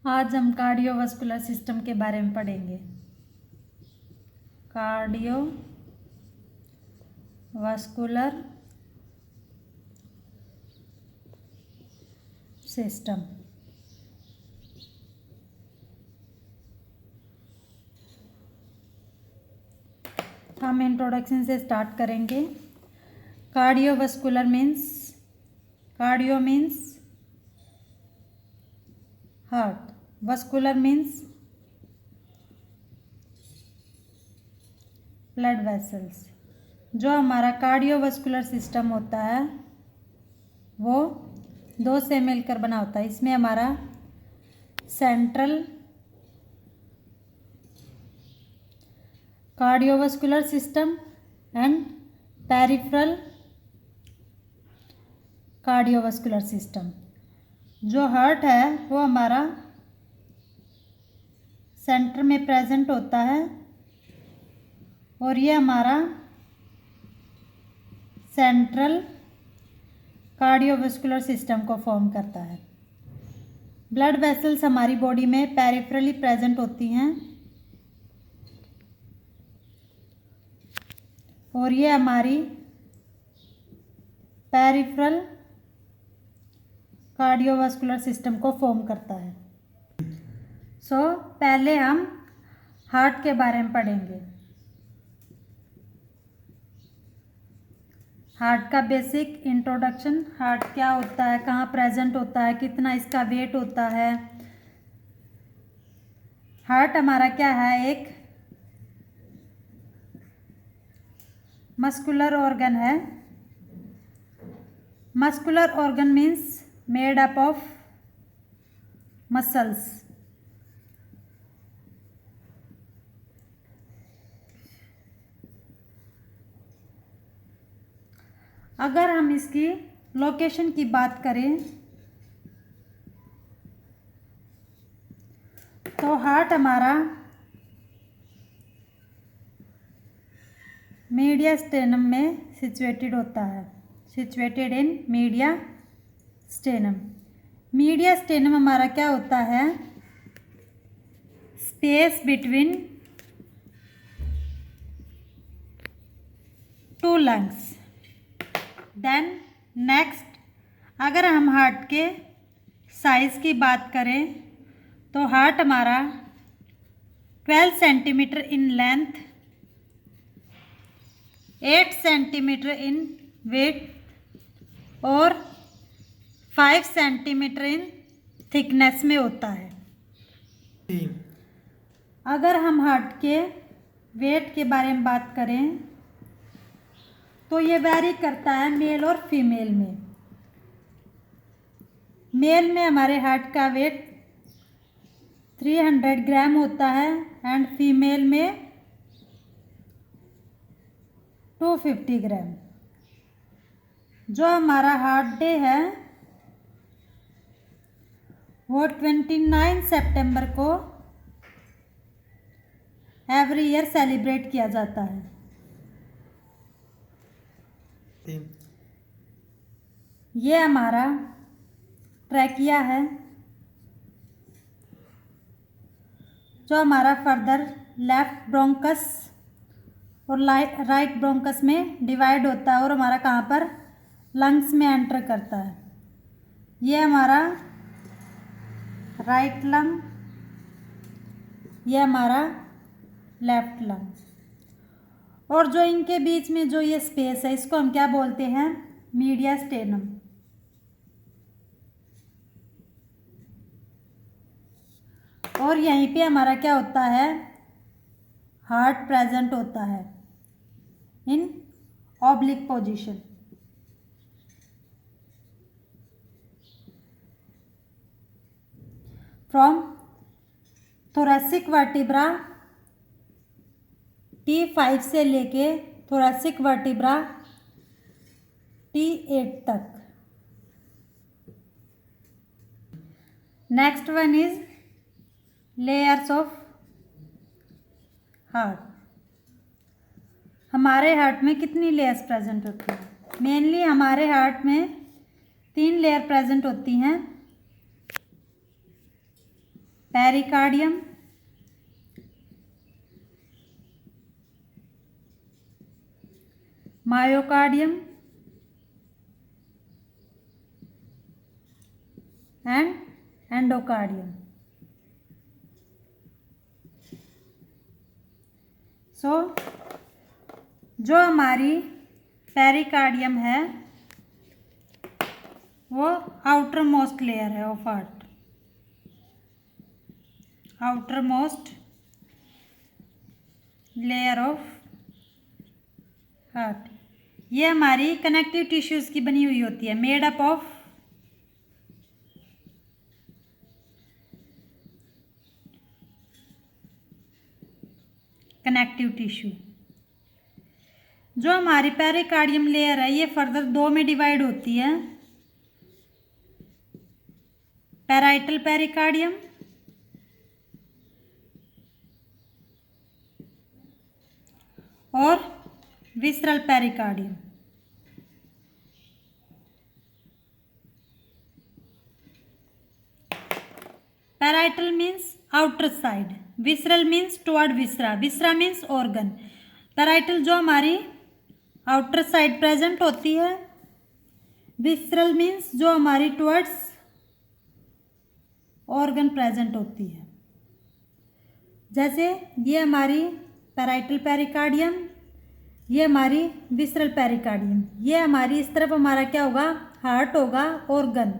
आज हम cardiovascular system के बारे में पढ़ेंगे। Cardiovascular system. हम इंट्रोडक्शन से स्टार्ट करेंगे। Cardiovascular means, cardio means heart, vascular means blood vessels. जो हमारा कार्डियोवास्कुलर सिस्टम होता है वो दो से मिलकर बना होता है। इसमें हमारा central cardiovascular system and peripheral cardiovascular system. जो हार्ट है वो हमारा सेंटर में प्रेजेंट होता है और ये हमारा सेंट्रल कार्डियोवास्कुलर सिस्टम को फॉर्म करता है। ब्लड वेसल्स हमारी बॉडी में पेरिफेरली प्रेजेंट होती हैं और ये हमारी पेरिफेरल कार्डियोवास्कुलर सिस्टम को फॉर्म करता है। पहले हम हार्ट के बारे में पढ़ेंगे। हार्ट का बेसिक इंट्रोडक्शन। हार्ट क्या होता है, कहाँ प्रेजेंट होता है, कितना इसका वेट होता है। हार्ट हमारा क्या है, एक मस्कुलर ऑर्गन है। Muscular organ means made up of muscles. अगर हम इसकी लोकेशन की बात करें तो हार्ट हमारा मीडिया स्टेनम में सिचुएटेड होता है, situated in mediastinum. Mediastinum हमारा क्या होता है, space between two lungs. Then next, अगर हम हार्ट के साइज़ की बात करें तो हार्ट हमारा 12 centimetre in length, 8 centimetre in weight और 5 सेंटीमीटर इन थिकनेस में होता है। अगर हम हार्ट के वेट के बारे में बात करें तो ये वैरी करता है मेल और फीमेल में। मेल में हमारे हार्ट का वेट 300 ग्राम होता है एंड फीमेल में 250 ग्राम। जो हमारा हार्ट डे है वो 29 सितंबर को एवरी ईयर सेलिब्रेट किया जाता है। ये हमारा ट्रैकिया है जो हमारा फर्दर लेफ्ट ब्रोंकस और राइट ब्रोंकस में डिवाइड होता है और हमारा कहाँ पर लंग्स में एंटर करता है। ये हमारा राइट लंग, ये हमारा लेफ्ट लंग। और जो इनके बीच में जो ये स्पेस है इसको हम क्या बोलते हैं, मीडिया स्टेनम। और यहीं पे हमारा क्या होता है, हार्ट प्रेजेंट होता है इन oblique position. From thoracic vertebra T5 से लेके थोरैसिक वर्टिब्रा T8 तक। Next one is layers of heart. हमारे हार्ट में कितनी लेयर्स प्रेजेंट होती हैं? मेनली हमारे हार्ट में 3 लेयर प्रेजेंट होती हैं। Pericardium, myocardium and endocardium. So जो हमारी पेरिकार्डियम है वो आउटर मोस्ट लेयर है of heart, outermost layer of heart. ये हमारी कनेक्टिव टिश्यूज की बनी हुई होती है, made up of connective tissue. जो हमारी पेरिकार्डियम लेयर है ये फर्दर दो में डिवाइड होती है, पैराइटल पेरिकार्डियम और visceral pericardium. Parietal means outer side, visceral means toward viscera, viscera means organ. Parietal जो हमारी आउटर साइड प्रेजेंट होती है, विसरल मीन्स जो हमारी टुवर्ड्स ऑर्गन प्रेजेंट होती है। जैसे ये हमारी पैराइटल पेरिकार्डियम, ये हमारी विसरल पेरिकार्डियम। ये हमारी इस तरफ हमारा क्या होगा, हार्ट होगा, ऑर्गन,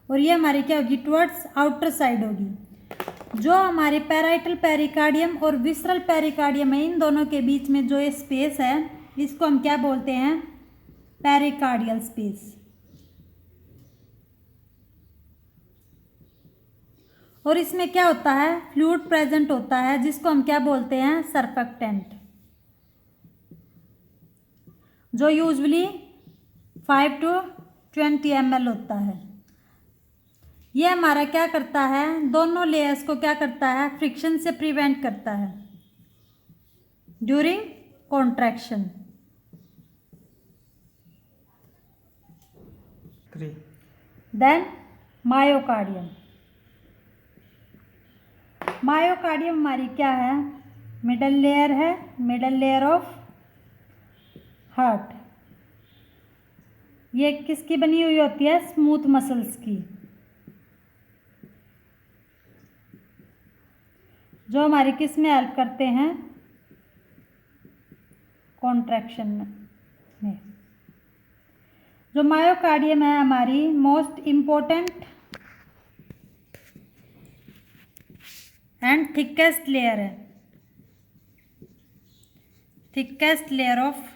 और ये हमारी क्या होगी, टुवर्ड्स आउटर साइड होगी। जो हमारे पैराइटल पेरिकार्डियम और विसरल पेरिकार्डियम है, इन दोनों के बीच में जो ये स्पेस है इसको हम क्या बोलते हैं, पेरिकार्डियल स्पेस। और इसमें क्या होता है, फ्लूइड प्रेजेंट होता है जिसको हम क्या बोलते हैं, सर्फेक्टेंट, जो यूजुअली 5 to 20 ml होता है। ये हमारा क्या करता है, दोनों लेयर्स को क्या करता है, फ्रिक्शन से प्रिवेंट करता है during contraction. Then myocardium. Myocardium हमारी क्या है, मिडल लेयर है, मिडल लेयर ऑफ हार्ट। ये किसकी बनी हुई होती है, स्मूथ मसल्स की, जो हमारी किस में हेल्प करते हैं, कॉन्ट्रैक्शन में। जो मायोकार्डियम है हमारी most important and thickest layer है, thickest layer of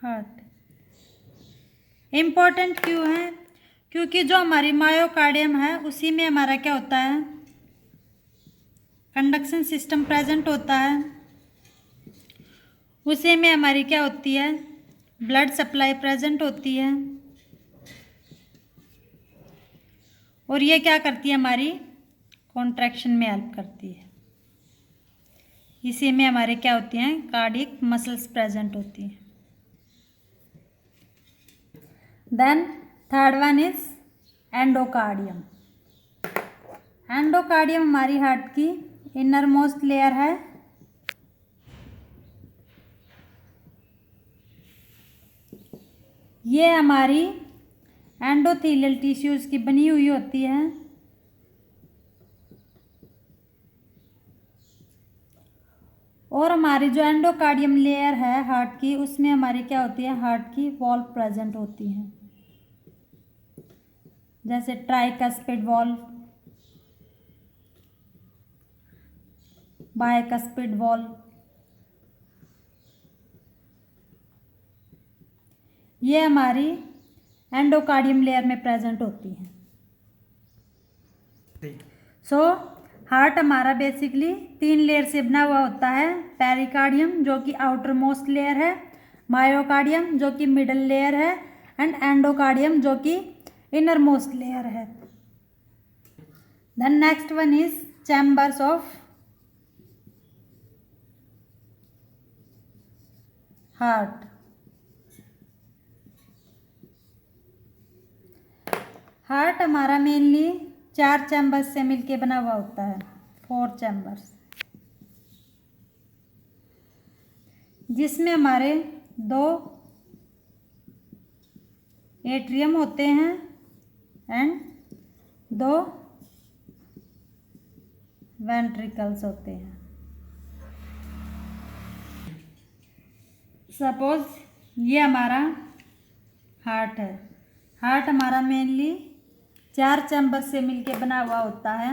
heart. Important क्यों है, क्योंकि जो हमारी मायोकार्डियम है उसी में हमारा क्या होता है, कंडक्शन सिस्टम प्रेजेंट होता है, उसी में हमारी क्या होती है, ब्लड सप्लाई प्रेजेंट होती है, और ये क्या करती है, हमारी कॉन्ट्रैक्शन में हेल्प करती है। इसी में हमारे क्या होती हैं, कार्डियक मसल्स प्रेजेंट होती हैं। Then third one is endocardium. Endocardium हमारी हार्ट की इनर मोस्ट लेयर है, ये हमारी एंडोथेलियल टिश्यूज की बनी हुई होती है, और हमारी जो एंडोकार्डियम लेयर है हार्ट की, उसमें हमारी क्या होती है, हार्ट की वॉल्व प्रेजेंट होती हैं, जैसे ट्राइकस्पिड वॉल्व, बाइकस्पिड वॉल्व। ये हमारी एंडोकार्डियम लेयर में प्रेजेंट होती हैं। सो हार्ट हमारा बेसिकली 3 लेयर से बना हुआ होता है, पेरिकार्डियम जो कि आउटर मोस्ट लेयर है, मायोकार्डियम जो कि मिडल लेयर है, एंड एंडोकार्डियम जो कि इनर मोस्ट लेयर है। Then next one is chambers of heart. Heart हमारा मेनली 4 चैम्बर्स से मिलके बना हुआ होता है, 4 चैम्बर्स, जिसमें हमारे 2 एट्रियम होते हैं एंड 2 वेंट्रिकल्स होते हैं। सपोज ये हमारा हार्ट है। हार्ट हमारा मेनली 4 चैम्बर से मिलके बना हुआ होता है,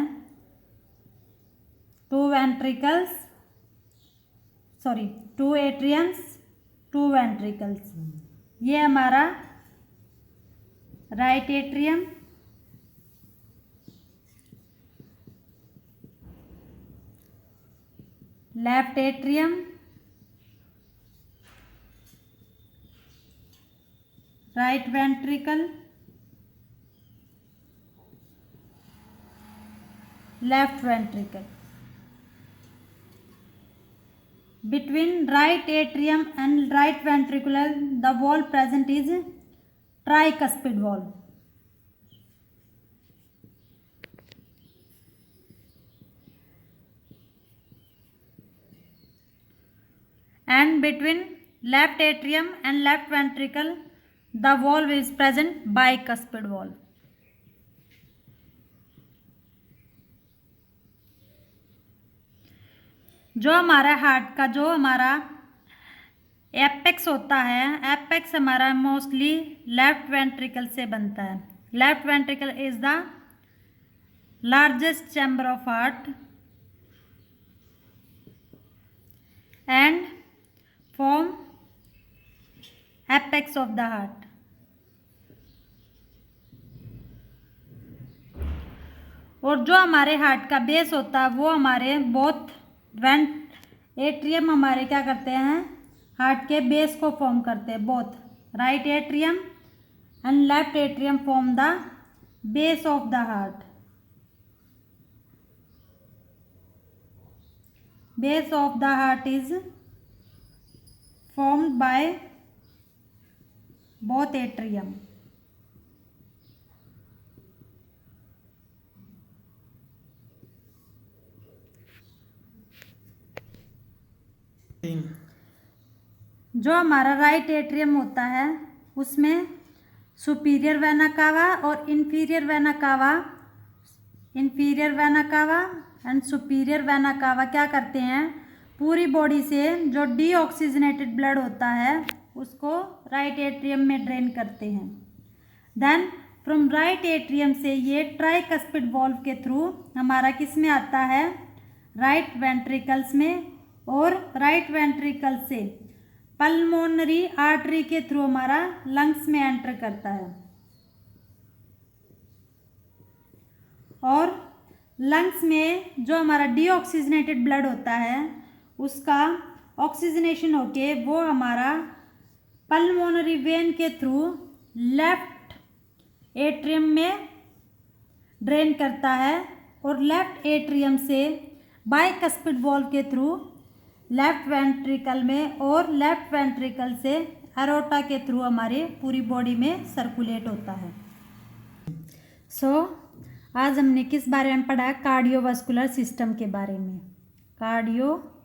2 वेंट्रिकल्स, 2 एट्रियम्स, 2 वेंट्रिकल्स। ये हमारा right atrium, left atrium, right ventricle, left ventricle. Between right atrium and right ventricle, the wall present is tricuspid wall. And between left atrium and left ventricle, the wall is present bicuspid wall. जो हमारा heart का जो हमारा apex होता है, apex हमारा mostly left ventricle से बनता है। Left ventricle is the largest chamber of heart and form apex of the heart. और जो हमारे हार्ट का बेस होता है वो हमारे बोथ एट्रियम हमारे क्या करते हैं, हार्ट के बेस को फॉर्म करते हैं। Both right atrium and left atrium form the base of the heart. Base of the heart is formed by both atrium. जो हमारा राइट एट्रियम होता है उसमें सुपीरियर वेना कावा और inferior vena cava, and superior vena cava क्या करते हैं, पूरी बॉडी से जो डीऑक्सीजनेटेड ब्लड होता है उसको राइट एट्रियम में ड्रेन करते हैं। देन फ्रॉम राइट एट्रियम से ये ट्राइकस्पिड वॉल्व के थ्रू हमारा किस में आता है, राइट वेंट्रिकल्स में, और राइट वेंट्रिकल से पल्मोनरी आर्टरी के थ्रू हमारा लंग्स में एंटर करता है। और लंग्स में जो हमारा डीऑक्सीजनेटेड ब्लड होता है उसका ऑक्सीजनेशन होके वो हमारा पल्मोनरी वेन के थ्रू लेफ्ट एट्रियम में ड्रेन करता है, और लेफ्ट एट्रियम से बाइकस्पिड वॉल्व के थ्रू लेफ्ट वेंट्रिकल में, और लेफ्ट वेंट्रिकल से एरोटा के थ्रू हमारे पूरी बॉडी में सर्कुलेट होता है। आज हमने किस बारे में पढ़ा, कार्डियोवास्कुलर सिस्टम के बारे में। Cardiovascular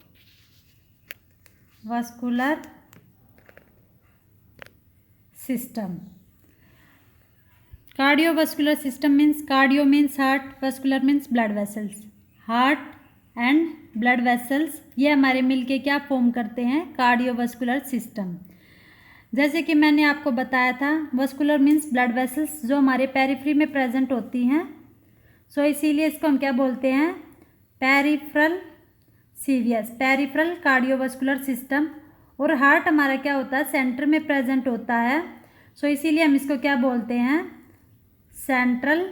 system. Cardiovascular system means, cardio means heart, vascular means blood vessels. Heart and blood vessels ये हमारे मिलके क्या फॉर्म करते हैं, कार्डियोवास्कुलर सिस्टम। जैसे कि मैंने आपको बताया था, वास्कुलर मीन्स ब्लड वेसल्स जो हमारे पेरिफ्री में प्रेजेंट होती हैं, इसीलिए इसको हम क्या बोलते हैं, पेरिफेरल सीवियस, पेरिफेरल कार्डियोवास्कुलर सिस्टम। और हार्ट हमारा क्या होता है, सेंटर में प्रेजेंट होता है, इसीलिए हम इसको क्या बोलते हैं, सेंट्रल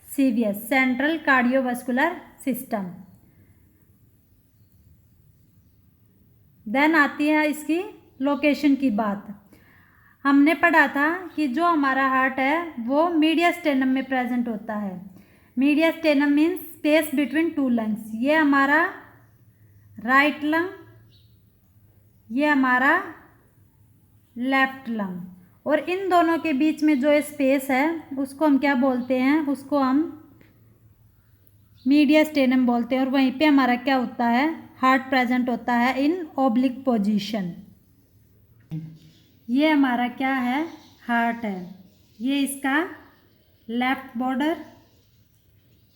सीवियस, सेंट्रल कार्डियोवास्कुलर सिस्टम। देन आती है इसकी लोकेशन की बात। हमने पढ़ा था कि जो हमारा हार्ट है वो मीडियास्टेनम में प्रेजेंट होता है। Mediastinum means space between two lungs. ये हमारा राइट लंग, ये हमारा लेफ्ट लंग, और इन दोनों के बीच में जो स्पेस है उसको हम क्या बोलते हैं, उसको हम मीडियास्टेनम बोलते हैं, और वहीं पे हमारा क्या होता है, हार्ट प्रेजेंट होता है इन ओब्लिक पोजीशन। ये हमारा क्या है, हार्ट है। ये इसका लेफ्ट बॉर्डर,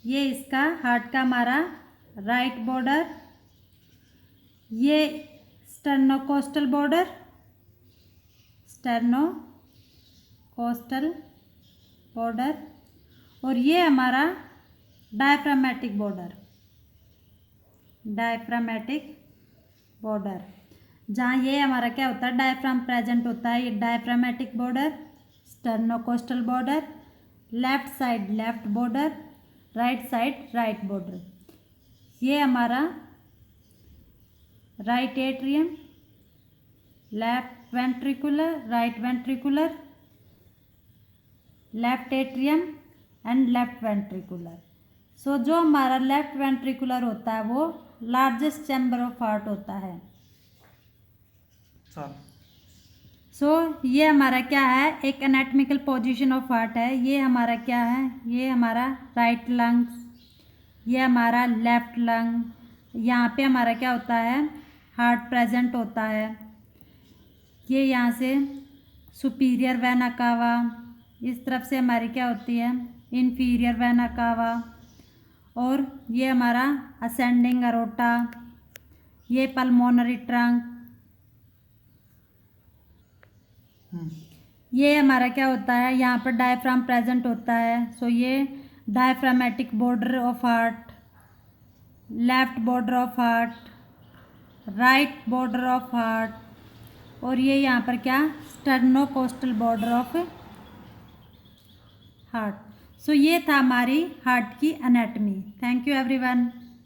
ये इसका हार्ट का हमारा राइट बॉर्डर, ये स्टर्नोकोस्टल बॉर्डर, स्टर्नोकोस्टल बॉर्डर, और ये हमारा डायफ्रामेटिक बॉर्डर, डायफ्रामेटिक बॉर्डर, जहाँ ये हमारा क्या होता है, डायफ्राम प्रेजेंट होता है। ये diaphragmatic border, sternocostal border, left side left border, right side right border. ये हमारा right atrium, left ventricular, right ventricular, left atrium and left ventricular. So जो हमारा लेफ्ट वेंट्रिकुलर होता है वो लार्जेस्ट चैम्बर ऑफ हार्ट होता है। सो ये हमारा क्या है, एक एनाटॉमिकल पोजीशन ऑफ हार्ट है। ये हमारा क्या है, ये हमारा राइट लंग्स, ये हमारा लेफ्ट लंग, यहाँ पे हमारा क्या होता है, हार्ट प्रेजेंट होता है। ये यहाँ से सुपीरियर वेना कावा, इस तरफ से हमारी क्या होती है, इन्फीरियर वेना कावा, और ये हमारा असेंडिंग अरोटा, ये पल्मोनरी ट्रंक। ये हमारा क्या होता है, यहाँ पर डायफ्राम प्रेजेंट होता है। सो ये diaphragmatic border of heart, left border of heart, right border of heart, और ये यहाँ पर क्या, स्टर्नोकोस्टल बॉर्डर ऑफ हार्ट। सो ये था हमारी हार्ट की एनाटॉमी। Thank you everyone.